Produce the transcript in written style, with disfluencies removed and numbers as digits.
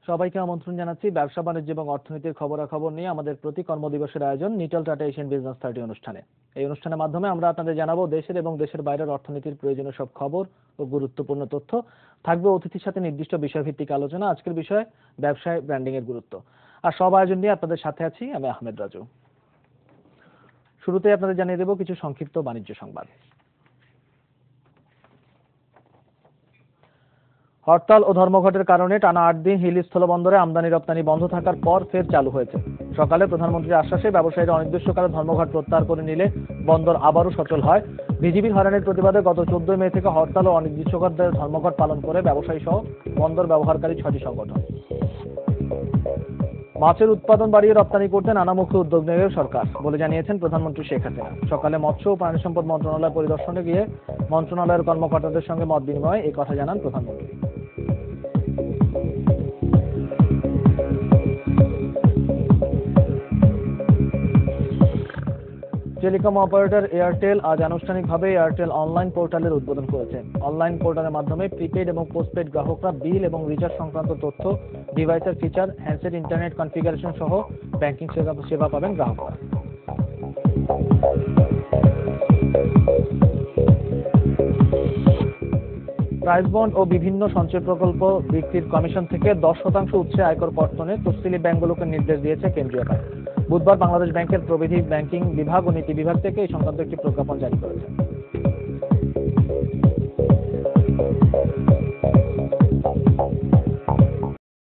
সবাইকে আমন্ত্রণ জানাচ্ছি ব্যবসা বাণিজ্য এবং অর্থনীতির খবরাখবর নিয়ে আমাদের প্রতি কর্মদিবসের আয়োজন নিটল টাটা এশিয়ান বিজনেস 30 অনুষ্ঠানে। এই অনুষ্ঠানের মাধ্যমে আমরা আপনাদের জানাবো দেশের এবং দেশের বাইরের অর্থনীতির প্রয়োজনীয় সব খবর ও গুরুত্বপূর্ণ তথ্য। থাকবে অতিথির সাথে নির্দিষ্ট বিষয়ভিত্তিক আলোচনা। আজকের বিষয় ব্যবসায় ব্র্যান্ডিং এর গুরুত্ব। আর সব আয়োজন নিয়ে আপনাদের সাথে আছি আমি আহমেদ রাজু। শুরুতে আপনাদের জানিয়ে দেব কিছু সংক্ষিপ্ত বাণিজ্য সংবাদ। হরতাল ও ধর্মঘটের কারণে টানা 8 দিন হিলি স্থলবন্দরে আমদানি রপ্তানি বন্ধ থাকার পর ফের চালু হয়েছে। সকালে প্রধানমন্ত্রীর আশ্বাসে ব্যবসায়ীরা অনির্দিষ্টকালে ধর্মঘট প্রত্যাহার করে নিলে বন্দর আবারও সচল হয়। বিজিবির হয়রানির প্রতিবাদে গত 14 মে থেকে হরতাল ও অনির্দিষ্টকালের ধর্মঘট পালন করে ব্যবসায়ী সহ বন্দর ব্যবহারকারী 6টি সংগঠন। মাছের উৎপাদন বাড়িয়ে রপ্তানি করতে নানামুখী উদ্যোগ নেবে সরকার বলে জানিয়েছেন প্রধানমন্ত্রী শেখ হাসিনা। সকালে মৎস্য ও প্রাণী সম্পদ মন্ত্রণালয় পরিদর্শনে গিয়ে মন্ত্রণালয়ের কর্মকর্তাদের সঙ্গে মত বিনিময়ে এই কথা জানান প্রধানমন্ত্রী। টেলিকম অপারেটর এয়ারটেল আজ আনুষ্ঠানিকভাবে এয়ারটেল অনলাইন পোর্টালের উদ্বোধন করেছে। অনলাইন পোর্টালের মাধ্যমে প্রিপেড এবং পোস্টপেড গ্রাহকরা বিল এবং রিচার্জ সংক্রান্ত তথ্য, ডিভাইসের ফিচার, হ্যান্ডসেট ইন্টারনেট কনফিগারেশন সহ ব্যাংকিং সেবা পাবেন গ্রাহকরা। প্রাইস বন্ড ও বিভিন্ন সঞ্চয় প্রকল্প বিক্রির কমিশন থেকে 10% উৎসে আয়কর কর্তনে তফসিলি ব্যাংকগুলোকে নির্দেশ দিয়েছে কেন্দ্রীয় ব্যাংক। বুধবার বাংলাদেশ ব্যাংকের প্রবিধি ব্যাংকিং বিভাগ ও নীতি বিভাগ থেকে এই সংক্রান্ত একটি প্রজ্ঞাপন জারি করেছে।